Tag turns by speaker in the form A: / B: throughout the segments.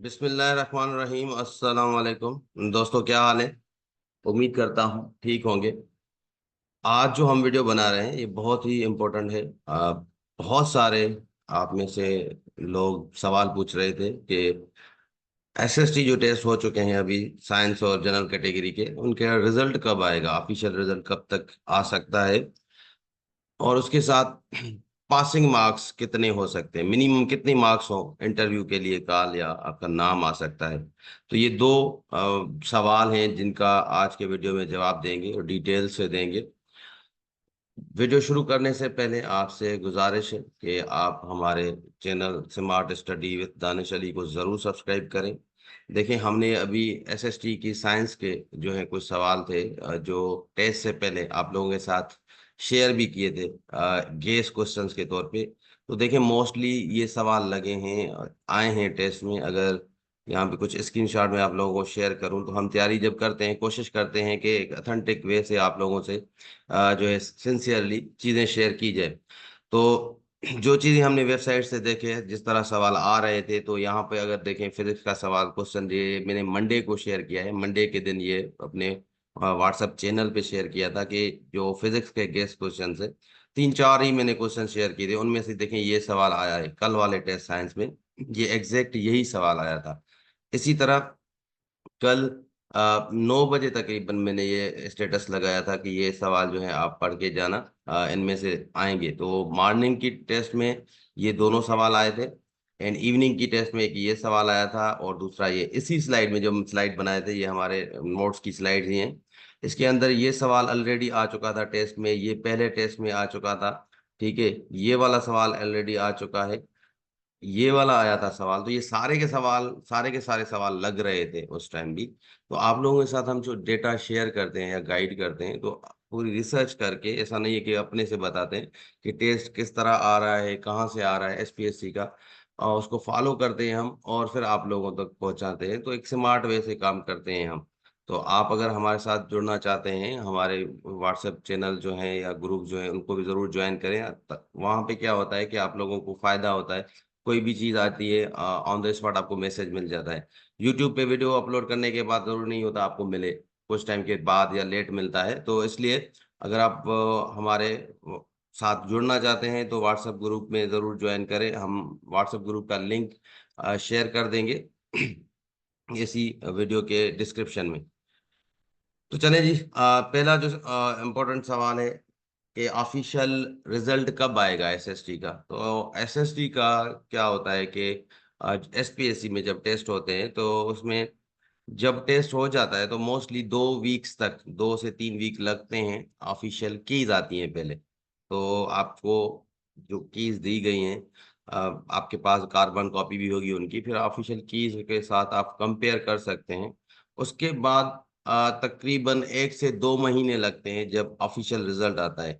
A: बिस्मिल्लाहिर्रहमानिर्रहीम। अस्सलाम वालेकुम दोस्तों, क्या हाल है? उम्मीद करता हूँ ठीक होंगे। आज जो हम वीडियो बना रहे हैं ये बहुत ही इम्पोर्टेंट है। बहुत सारे आप में से लोग सवाल पूछ रहे थे कि एसएसटी जो टेस्ट हो चुके हैं अभी, साइंस और जनरल कैटेगरी के, उनके रिजल्ट कब आएगा, ऑफिशियल रिजल्ट कब तक आ सकता है, और उसके साथ पासिंग मार्क्स कितने हो सकते हैं, मिनिमम कितने मार्क्स हो इंटरव्यू के लिए कॉल या आपका नाम आ सकता है। तो ये दो सवाल हैं जिनका आज के वीडियो में जवाब देंगे और डिटेल से देंगे। वीडियो शुरू करने से पहले आपसे गुजारिश है कि आप हमारे channel smart study with Danish Ali को ज़रूर सब्सक्राइब करें। देखें, हमने अभी एसएसटी की साइंस के जो है कुछ सवाल थे जो टेस्ट से पहले आप लोगों के साथ शेयर भी किए थे गेस क्वेश्चंस के तौर पे। तो देखें, मोस्टली ये सवाल लगे हैं आए हैं टेस्ट में। अगर यहाँ पे कुछ स्क्रीनशॉट में आप लोगों को शेयर करूं तो हम तैयारी जब करते हैं कोशिश करते हैं कि एक अथेंटिक वे से आप लोगों से जो है सिंसियरली चीज़ें शेयर की जाए। तो जो चीज़ें हमने वेबसाइट से देखे, जिस तरह सवाल आ रहे थे, तो यहाँ पे अगर देखें फिजिक्स का सवाल क्वेश्चन ये मैंने मंडे को शेयर किया है। मंडे के दिन ये अपने व्हाट्सएप चैनल पे शेयर किया था कि जो फिजिक्स के गेस्ट क्वेश्चन है, तीन चार ही मैंने क्वेश्चन शेयर किए थे, उनमें से देखें ये सवाल आया है कल वाले टेस्ट साइंस में। ये एग्जैक्ट यही सवाल आया था। इसी तरह कल 9 बजे तकरीबन मैंने ये स्टेटस लगाया था कि ये सवाल जो है आप पढ़ के जाना, इनमें से आएंगे। तो मॉर्निंग की टेस्ट में ये दोनों सवाल आए थे, एंड इवनिंग की टेस्ट में एक ये सवाल आया था और दूसरा ये इसी स्लाइड में जो हम स्लाइड बनाए थे, ये हमारे नोट्स की स्लाइड ही हैं। इसके अंदर ये सवाल ऑलरेडी आ चुका था टेस्ट में, ये पहले टेस्ट में आ चुका था। ठीक है, ये वाला सवाल ऑलरेडी आ चुका है, ये वाला आया था सवाल। तो ये सारे के सवाल, सारे के सारे सवाल लग रहे थे उस टाइम भी। तो आप लोगों के साथ हम जो डेटा शेयर करते हैं या गाइड करते हैं, तो पूरी रिसर्च करके, ऐसा नहीं है कि अपने से बताते हैं कि टेस्ट किस तरह आ रहा है, कहाँ से आ रहा है एसपीएससी का, और उसको फॉलो करते हैं हम और फिर आप लोगों तक पहुंचाते हैं। तो एक स्मार्ट वे से काम करते हैं हम। तो आप अगर हमारे साथ जुड़ना चाहते हैं, हमारे व्हाट्सएप चैनल जो है या ग्रुप जो है उनको भी जरूर ज्वाइन करें। वहाँ पे क्या होता है कि आप लोगों को फायदा होता है, कोई भी चीज आती है ऑन द स्पॉट आपको मैसेज मिल जाता है। यूट्यूब पे वीडियो अपलोड करने के बाद जरूर नहीं होता आपको मिले, कुछ टाइम के बाद या लेट मिलता है। तो इसलिए अगर आप हमारे साथ जुड़ना चाहते हैं तो व्हाट्सएप ग्रुप में जरूर ज्वाइन करें। हम व्हाट्सएप ग्रुप का लिंक शेयर कर देंगे इसी वीडियो के डिस्क्रिप्शन में। तो चलें जी, पहला जो इम्पोर्टेंट सवाल है कि ऑफिशियल रिजल्ट कब आएगा एसएसटी का। तो एसएसटी का क्या होता है कि एसपीएससी में जब टेस्ट होते हैं तो उसमें जब टेस्ट हो जाता है तो मोस्टली 2 वीक्स तक, 2 से 3 वीक लगते हैं। ऑफिशियल कीज आती हैं पहले, तो आपको जो कीज दी गई हैं, आपके पास कार्बन कॉपी भी होगी उनकी, फिर ऑफिशियल कीज के साथ आप कंपेयर कर सकते हैं। उसके बाद तकरीबन 1 से 2 महीने लगते हैं जब ऑफिशियल रिजल्ट आता है।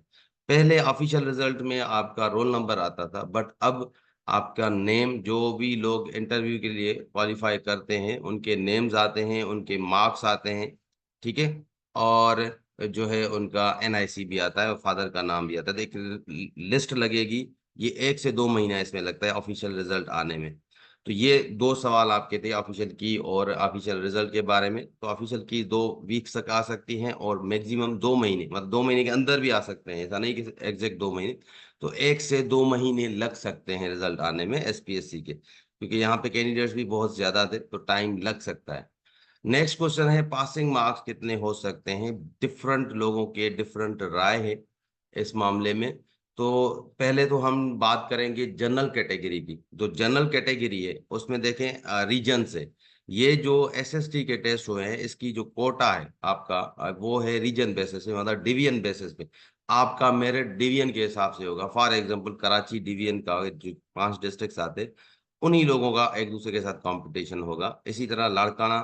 A: पहले ऑफिशियल रिजल्ट में आपका रोल नंबर आता था, बट अब आपका नेम, जो भी लोग इंटरव्यू के लिए क्वालिफाई करते हैं उनके नेम्स आते हैं, उनके मार्क्स आते हैं। ठीक है, और जो है उनका एनआईसी भी आता है और फादर का नाम भी आता है। तो एक लिस्ट लगेगी। ये 1 से 2 महीना इसमें लगता है ऑफिशियल रिजल्ट आने में। तो ये दो सवाल आपके थे ऑफिशियल की और ऑफिशियल रिजल्ट के बारे में। तो ऑफिशियल की 2 वीक्स तक आ सकती हैं और मैक्सिमम 2 महीने, मतलब 2 महीने के अंदर भी आ सकते हैं, ऐसा नहीं कि एग्जैक्ट 2 महीने। तो 1 से 2 महीने लग सकते हैं रिजल्ट आने में एसपीएससी के, क्योंकि यहाँ पे कैंडिडेट्स भी बहुत ज्यादा थे तो टाइम लग सकता है। नेक्स्ट क्वेश्चन है पासिंग मार्क्स कितने हो सकते हैं। डिफरेंट लोगों के डिफरेंट राय है इस मामले में। तो पहले तो हम बात करेंगे जनरल कैटेगरी की। जो जनरल कैटेगरी है उसमें देखें रीजन से, ये जो एसएसटी के टेस्ट हुए हैं इसकी जो कोटा है आपका, वो है रीजन बेसिस पे, मतलब डिवीजन बेसिस पे। आपका मेरिट डिवीजन के हिसाब से होगा। फॉर एग्जांपल कराची डिवीजन का जो 5 डिस्ट्रिक्ट आते, उन्हीं लोगों का एक दूसरे के साथ कंपटीशन होगा। इसी तरह लाड़काना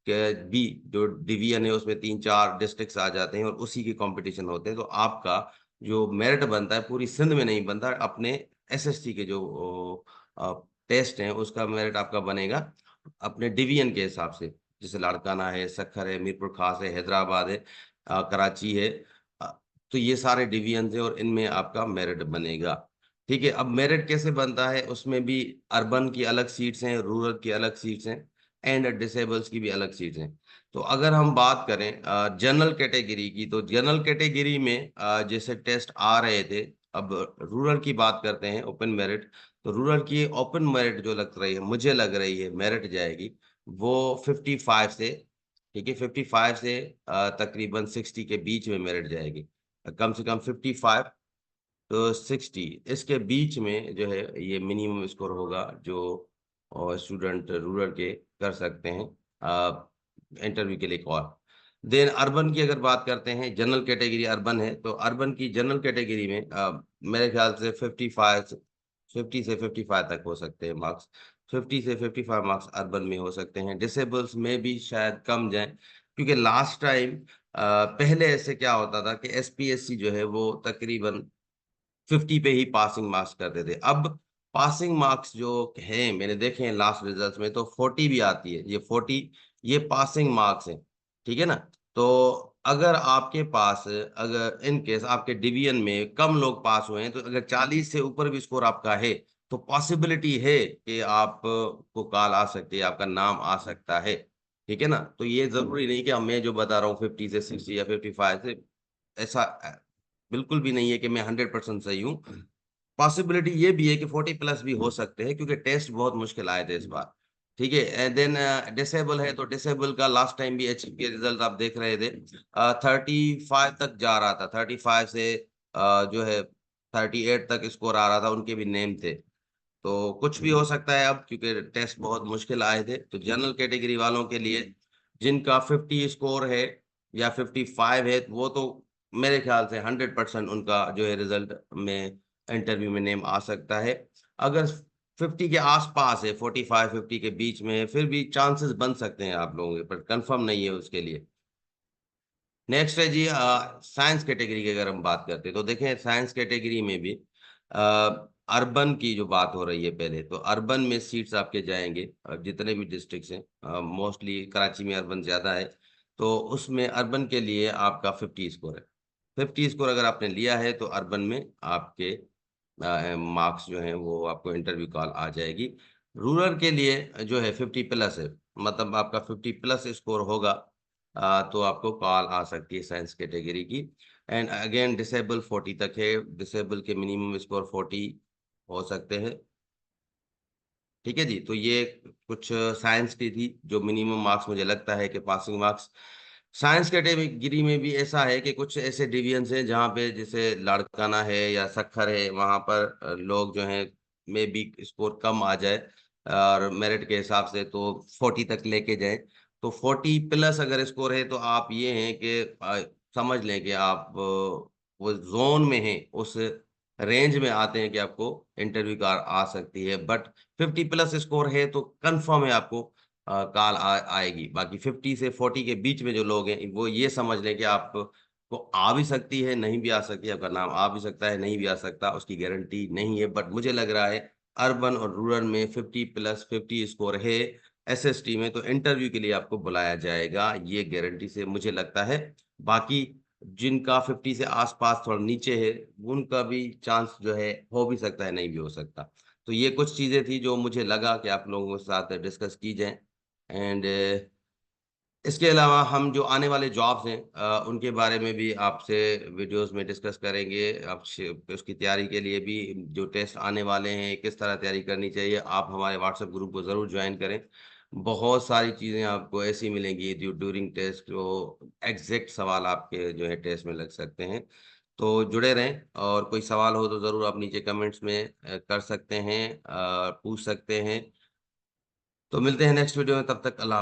A: के भी जो डिवीजन है उसमें 3 4 डिस्ट्रिक्ट्स आ जाते हैं और उसी के कंपटीशन होते हैं। तो आपका जो मेरिट बनता है पूरी सिंध में नहीं बनता, अपने एसएसटी के जो टेस्ट हैं उसका मेरिट आपका बनेगा अपने डिवीजन के हिसाब से। जैसे लाड़काना है, सखर है, मीरपुर खास है, हैदराबाद है, कराची है। अ, तो ये सारे डिवीजन हैं और इनमें आपका मेरिट बनेगा। ठीक है। अब मेरिट कैसे बनता है, उसमें भी अर्बन की अलग सीट्स हैं, रूरल की अलग सीट्स हैं, एंड डिसेबल्स की भी अलग सीट्स हैं। तो अगर हम बात करें जनरल कैटेगरी की, तो जनरल कैटेगरी में जैसे टेस्ट आ रहे थे, अब रूरल की बात करते हैं, ओपन मेरिट। तो रूरल की ओपन मेरिट जो लग रही है, मुझे लग रही है मेरिट जाएगी वो 55 से, ठीक है, 55 से तकरीबन 60 के बीच में मेरिट जाएगी। कम से कम 55 तो 60, इसके बीच में जो है ये मिनिमम स्कोर होगा जो स्टूडेंट रूरल के कर सकते हैं इंटरव्यू के लिए कॉल। देन अर्बन की अगर बात करते हैं, जनरल कैटेगरी अर्बन है, तो अर्बन की जनरल कैटेगरी में मेरे ख्याल से 50 से 55 तक हो सकते हैं मार्क्स। 50 से 55 मार्क्स अर्बन में हो सकते हैं। डिसेबल्स में भी शायद कम जाए, क्योंकि लास्ट टाइम पहले ऐसे क्या होता था कि एसपीएससी जो है वो तकरीबन 50 पे ही पासिंग मार्क्स करते थे। अब पासिंग मार्क्स जो है मैंने देखे हैं लास्ट रिजल्ट्स में, तो 40 भी आती है। ये 40 ये पासिंग मार्क्स है, ठीक है ना। तो अगर आपके पास, अगर इन केस आपके डिवीजन में कम लोग पास हुए हैं, तो अगर 40 से ऊपर भी स्कोर आपका है, तो पॉसिबिलिटी है कि आप को कॉल आ सकती है, आपका नाम आ सकता है, ठीक है ना। तो ये जरूरी नहीं कि मैं जो बता रहा हूँ 50 से 60 या 55 से, ऐसा बिल्कुल भी नहीं है कि मैं 100% सही हूँ। पॉसिबिलिटी ये भी है कि 40 प्लस भी हो सकते हैं, क्योंकि टेस्ट बहुत मुश्किल आए थे इस बार, ठीक है। एंड देन डिसेबल है, तो डिसेबल का लास्ट टाइम भी एच के रिजल्ट आप देख रहे थे, 35 तक जा रहा था, 35 से जो है 38 तक स्कोर आ रहा था, उनके भी नेम थे। तो कुछ भी हो सकता है अब, क्योंकि टेस्ट बहुत मुश्किल आए थे। तो जनरल कैटेगरी वालों के लिए जिनका 50 स्कोर है या 55 है, वो तो मेरे ख्याल से 100% उनका जो है रिजल्ट में इंटरव्यू में नेम आ सकता है। अगर 50 के आसपास है, 45 50 के बीच में है, फिर भी चांसेस बन सकते हैं आप लोगों के, पर कंफर्म नहीं है उसके लिए। नेक्स्ट है जी साइंस कैटेगरी की। अगर हम बात करते हैं तो देखें, साइंस कैटेगरी में भी अर्बन की जो बात हो रही है, पहले तो अर्बन में सीट्स आपके जाएंगे, जितने भी डिस्ट्रिक्ट्स हैं, मोस्टली कराची में अर्बन ज़्यादा है, तो उसमें अर्बन के लिए आपका 50 स्कोर है। 50 स्कोर अगर आपने लिया है, तो अर्बन में आपके मार्क्स जो हैं वो आपको इंटरव्यू कॉल आ जाएगी। रूरल के लिए जो है 50 प्लस है, मतलब आपका 50 प्लस स्कोर होगा, तो आपको कॉल आ सकती है साइंस कैटेगरी की। एंड अगेन डिसेबल 40 तक है, डिसेबल के मिनिमम स्कोर 40 हो सकते हैं, ठीक है जी। तो ये कुछ साइंस की थी जो मिनिमम मार्क्स मुझे लगता है कि पासिंग मार्क्स। साइंस कैटेगरी में भी ऐसा है कि कुछ ऐसे डिवीजन्स हैं जहाँ पे जैसे लाड़काना है या सखर है, वहाँ पर लोग जो हैं में भी स्कोर कम आ जाए और मेरिट के हिसाब से तो 40 तक लेके जाए। तो 40 प्लस अगर स्कोर है, तो आप ये हैं कि समझ लें कि आप वो जोन में हैं, उस रेंज में आते हैं कि आपको इंटरव्यू कार आ सकती है। बट 50 प्लस स्कोर है तो कंफर्म है आपको कॉल आएगी। बाकी 50 से 40 के बीच में जो लोग हैं, वो ये समझ लें कि आप को आ भी सकती है, नहीं भी आ सकती है, आपका नाम आ भी सकता है, नहीं भी आ सकता, उसकी गारंटी नहीं है। बट मुझे लग रहा है अर्बन और रूरल में 50 प्लस 50 स्कोर है एसएसटी में, तो इंटरव्यू के लिए आपको बुलाया जाएगा, ये गारंटी से मुझे लगता है। बाकी जिनका 50 से आसपास थोड़ा नीचे है, उनका भी चांस जो है हो भी सकता है, नहीं भी हो सकता। तो ये कुछ चीजें थी जो मुझे लगा कि आप लोगों के साथ डिस्कस की जाए। एंड इसके अलावा हम जो आने वाले जॉब्स हैं उनके बारे में भी आपसे वीडियोस में डिस्कस करेंगे। आप उसकी तैयारी के लिए भी जो टेस्ट आने वाले हैं, किस तरह तैयारी करनी चाहिए, आप हमारे व्हाट्सएप ग्रुप को ज़रूर ज्वाइन करें। बहुत सारी चीज़ें आपको ऐसी मिलेंगी जो ड्यूरिंग टेस्ट जो एग्जैक्ट सवाल आपके जो है टेस्ट में लग सकते हैं। तो जुड़े रहें, और कोई सवाल हो तो ज़रूर आप नीचे कमेंट्स में कर सकते हैं, पूछ सकते हैं। तो मिलते हैं नेक्स्ट वीडियो में, तब तक अल्लाह।